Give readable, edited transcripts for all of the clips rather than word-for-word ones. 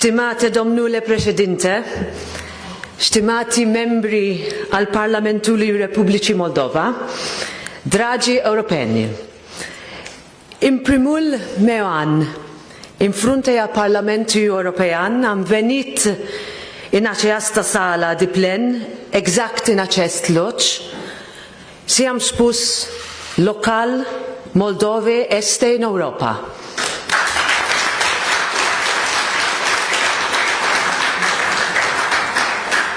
Stimate domnule președinte, stimati membri al Parlamentului Republicii Moldova, dragi europeni, în primul meu an în fruntea Parlamentului European am venit în această sală de plen, exact în acest loc, și am spus local, Moldova este în Europa.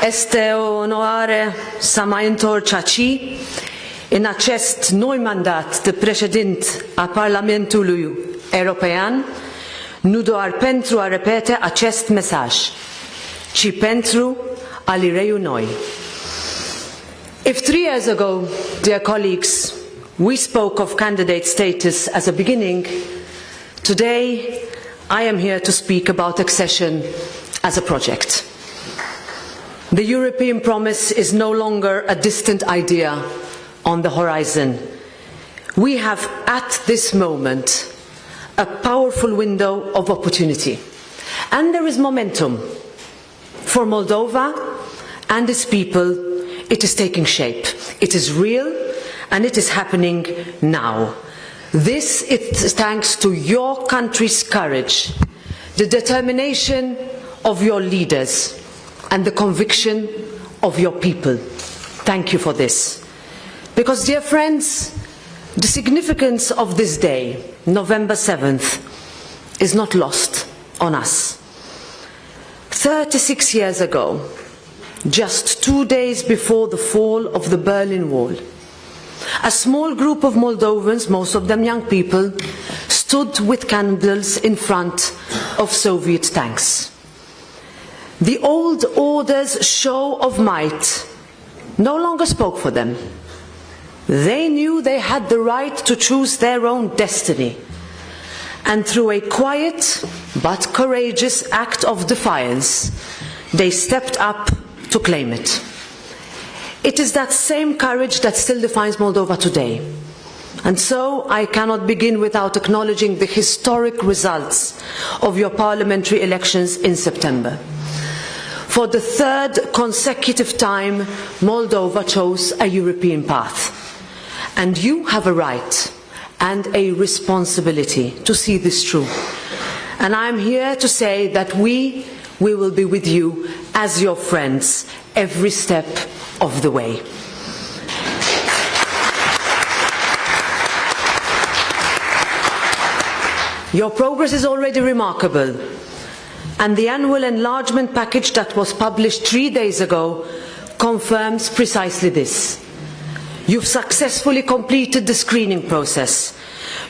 Este o onoare să mă întorc aici, în acest nou mandat de președinte a Parlamentului European, nu doar pentru a repete acest mesaj, ci pentru a-l reuni. If 3 years ago, dear colleagues, we spoke of candidate status as a beginning, today I am here to speak about accession as a project. The European promise is no longer a distant idea on the horizon. We have at this moment a powerful window of opportunity, and there is momentum. For Moldova and its people, it is taking shape. It is real and it is happening now. This is thanks to your country's courage, the determination of your leaders and the conviction of your people. Thank you for this. Because, dear friends, the significance of this day, November 7th, is not lost on us. 36 years ago, just 2 days before the fall of the Berlin Wall, a small group of Moldovans, most of them young people, stood with candles in front of Soviet tanks. The old order's show of might no longer spoke for them. They knew they had the right to choose their own destiny, and through a quiet but courageous act of defiance, they stepped up to claim it. It is that same courage that still defines Moldova today. And so I cannot begin without acknowledging the historic results of your parliamentary elections in September. For the third consecutive time, Moldova chose a European path. And you have a right and a responsibility to see this through. And I am here to say that we will be with you as your friends every step of the way. Your progress is already remarkable, and the annual enlargement package that was published 3 days ago confirms precisely this. You've successfully completed the screening process.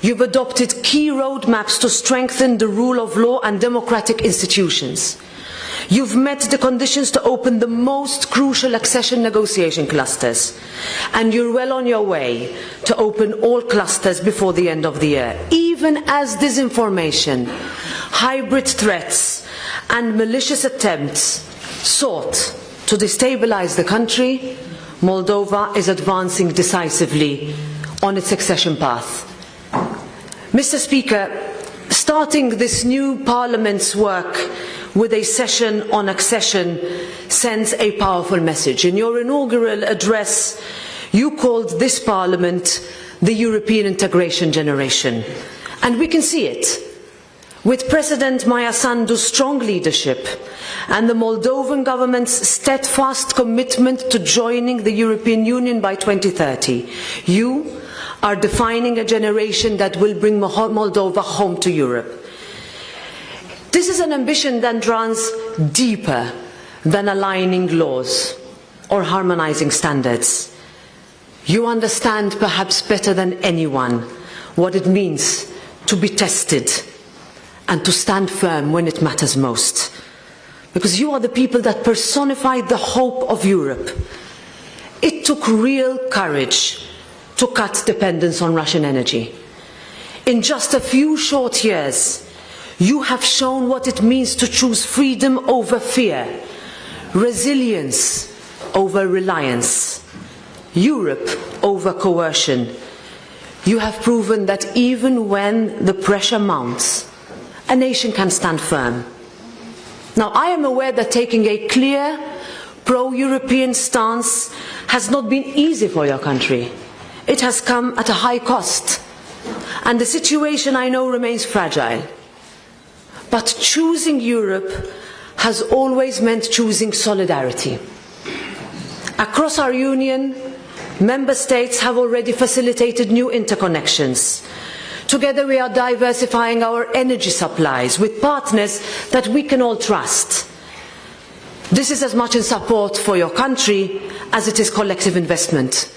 You've adopted key roadmaps to strengthen the rule of law and democratic institutions. You've met the conditions to open the most crucial accession negotiation clusters, and you're well on your way to open all clusters before the end of the year. Even as disinformation, hybrid threats and malicious attempts sought to destabilize the country, Moldova is advancing decisively on its accession path. Mr. Speaker, starting this new Parliament's work with a session on accession sends a powerful message. In your inaugural address, you called this Parliament the European integration generation. And we can see it. With President Maia Sandu's strong leadership and the Moldovan government's steadfast commitment to joining the European Union by 2030, you are defining a generation that will bring Moldova home to Europe. This is an ambition that runs deeper than aligning laws or harmonizing standards. You understand perhaps better than anyone what it means to be tested and to stand firm when it matters most. Because you are the people that personify the hope of Europe. It took real courage to cut dependence on Russian energy. In just a few short years, you have shown what it means to choose freedom over fear, resilience over reliance, Europe over coercion. You have proven that even when the pressure mounts, a nation can stand firm. Now, I am aware that taking a clear, pro-European stance has not been easy for your country. It has come at a high cost, and the situation, I know, remains fragile. But choosing Europe has always meant choosing solidarity. Across our Union, Member States have already facilitated new interconnections. Together we are diversifying our energy supplies with partners that we can all trust. This is as much in support for your country as it is collective investment.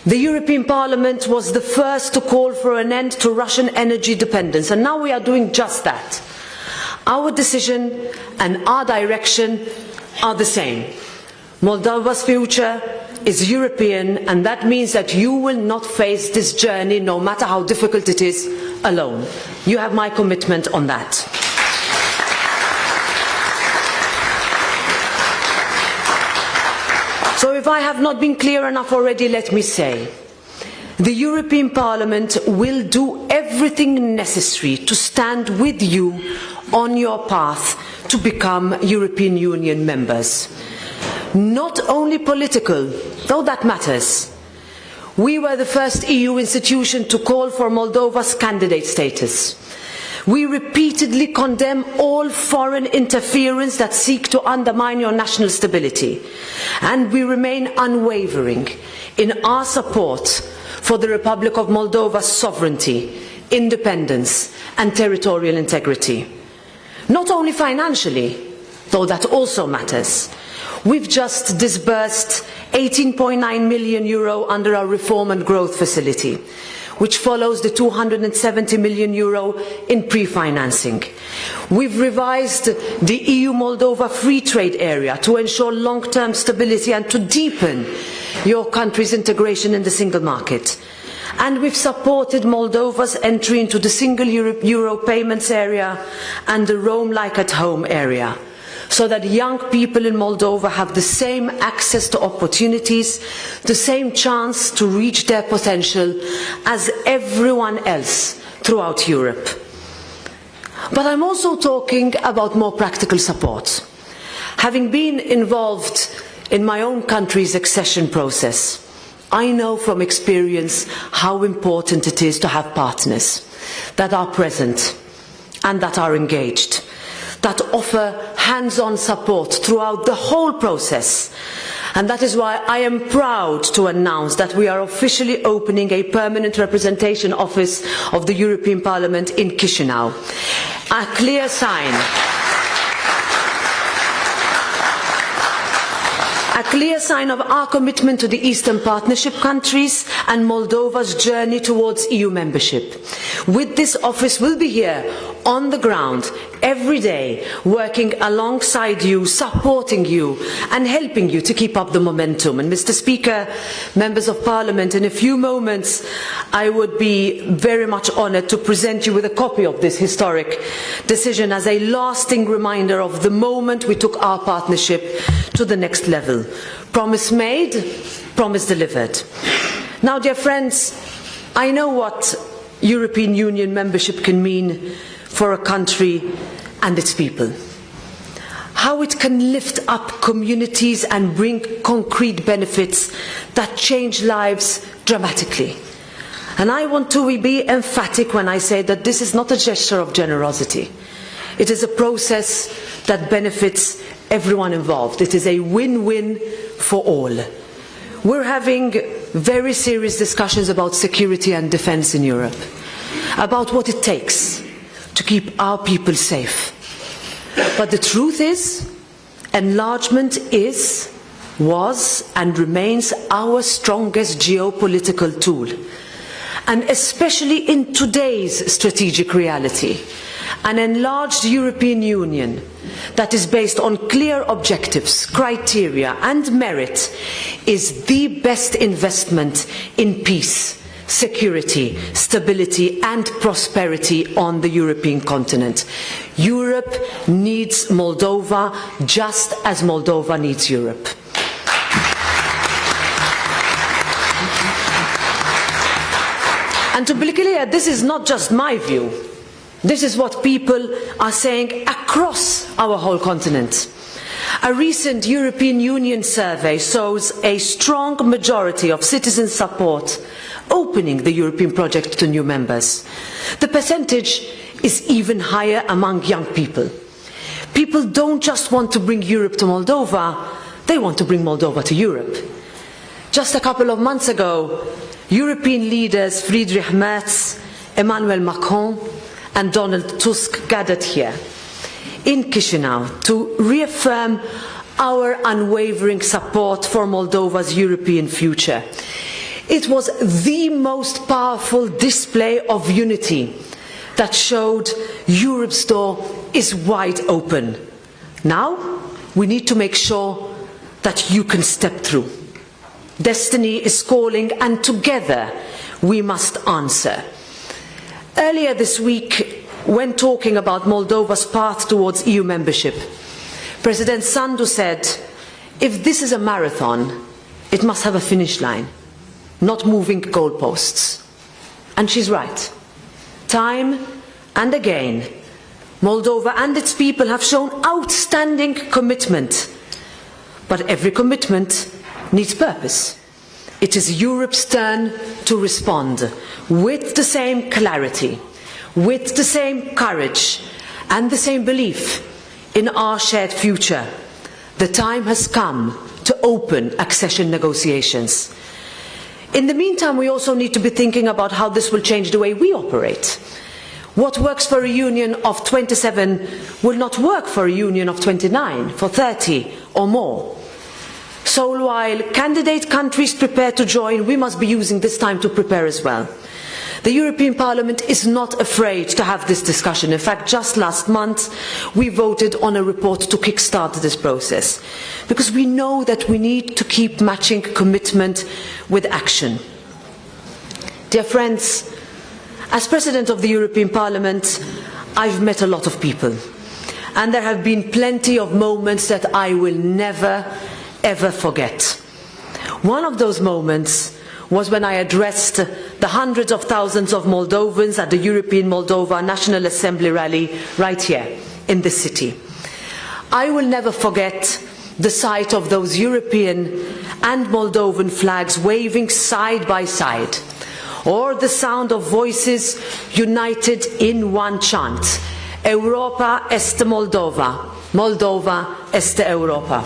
The European Parliament was the first to call for an end to Russian energy dependence, and now we are doing just that. Our decision and our direction are the same. Moldova's future is European, and that means that you will not face this journey, no matter how difficult it is, alone. You have my commitment on that. So if I have not been clear enough already, let me say, the European Parliament will do everything necessary to stand with you on your path to become European Union members. Not only political, though that matters. We were the first EU institution to call for Moldova's candidate status. We repeatedly condemn all foreign interference that seek to undermine your national stability. And we remain unwavering in our support for the Republic of Moldova's sovereignty, independence and territorial integrity. Not only financially, though that also matters. We've just disbursed €18.9 million under our Reform and Growth Facility, which follows the €270 million in pre-financing. We've revised the EU-Moldova free trade area to ensure long-term stability and to deepen your country's integration in the single market. And we've supported Moldova's entry into the single euro payments area and the Roam Like at Home area, so that young people in Moldova have the same access to opportunities, the same chance to reach their potential as everyone else throughout Europe. But I'm also talking about more practical support. Having been involved in my own country's accession process, I know from experience how important it is to have partners that are present and that are engaged, that offer hands-on support throughout the whole process. And that is why I am proud to announce that we are officially opening a permanent representation office of the European Parliament in Chișinău. A clear sign of our commitment to the Eastern Partnership countries and Moldova's journey towards EU membership. With this office, we'll be here on the ground every day, working alongside you, supporting you and helping you to keep up the momentum. And Mr. Speaker, members of Parliament, in a few moments I would be very much honoured to present you with a copy of this historic decision as a lasting reminder of the moment we took our partnership to the next level. Promise made, promise delivered. Now, dear friends, I know what European Union membership can mean for a country and its people. How it can lift up communities and bring concrete benefits that change lives dramatically. And I want to be emphatic when I say that this is not a gesture of generosity. It is a process that benefits everyone involved. It is a win-win for all. We're having very serious discussions about security and defence in Europe, about what it takes to keep our people safe. But the truth is, enlargement is, was and remains our strongest geopolitical tool. And especially in today's strategic reality, an enlarged European Union that is based on clear objectives, criteria and merit is the best investment in peace, security, stability and prosperity on the European continent. Europe needs Moldova just as Moldova needs Europe. And to be clear, this is not just my view. This is what people are saying across our whole continent. A recent European Union survey shows a strong majority of citizens support opening the European project to new members. The percentage is even higher among young people. People don't just want to bring Europe to Moldova, they want to bring Moldova to Europe. Just a couple of months ago, European leaders Friedrich Merz, Emmanuel Macron and Donald Tusk gathered here in Chișinău to reaffirm our unwavering support for Moldova's European future. It was the most powerful display of unity that showed Europe's door is wide open. Now we need to make sure that you can step through. Destiny is calling, and together we must answer. Earlier this week, when talking about Moldova's path towards EU membership, President Sandu said, if this is a marathon, it must have a finish line, not moving goalposts. And she's right. Time and again, Moldova and its people have shown outstanding commitment. But every commitment needs purpose. It is Europe's turn to respond with the same clarity, with the same courage and the same belief in our shared future. The time has come to open accession negotiations. In the meantime, we also need to be thinking about how this will change the way we operate. What works for a union of 27 will not work for a union of 29, for 30 or more. So while candidate countries prepare to join, we must be using this time to prepare as well. The European Parliament is not afraid to have this discussion. In fact, just last month we voted on a report to kickstart this process, because we know that we need to keep matching commitment with action. Dear friends, as President of the European Parliament, I've met a lot of people, and there have been plenty of moments that I will never ever forget. One of those moments was when I addressed the hundreds of thousands of Moldovans at the European Moldova National Assembly rally right here in the city. I will never forget the sight of those European and Moldovan flags waving side by side, or the sound of voices united in one chant, Europa este Moldova, Moldova este Europa.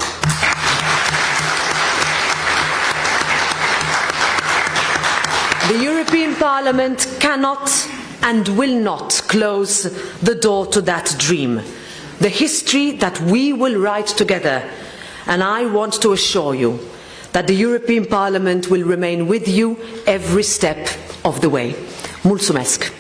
The European Parliament cannot and will not close the door to that dream, the history that we will write together, and I want to assure you that the European Parliament will remain with you every step of the way. Mulțumesc!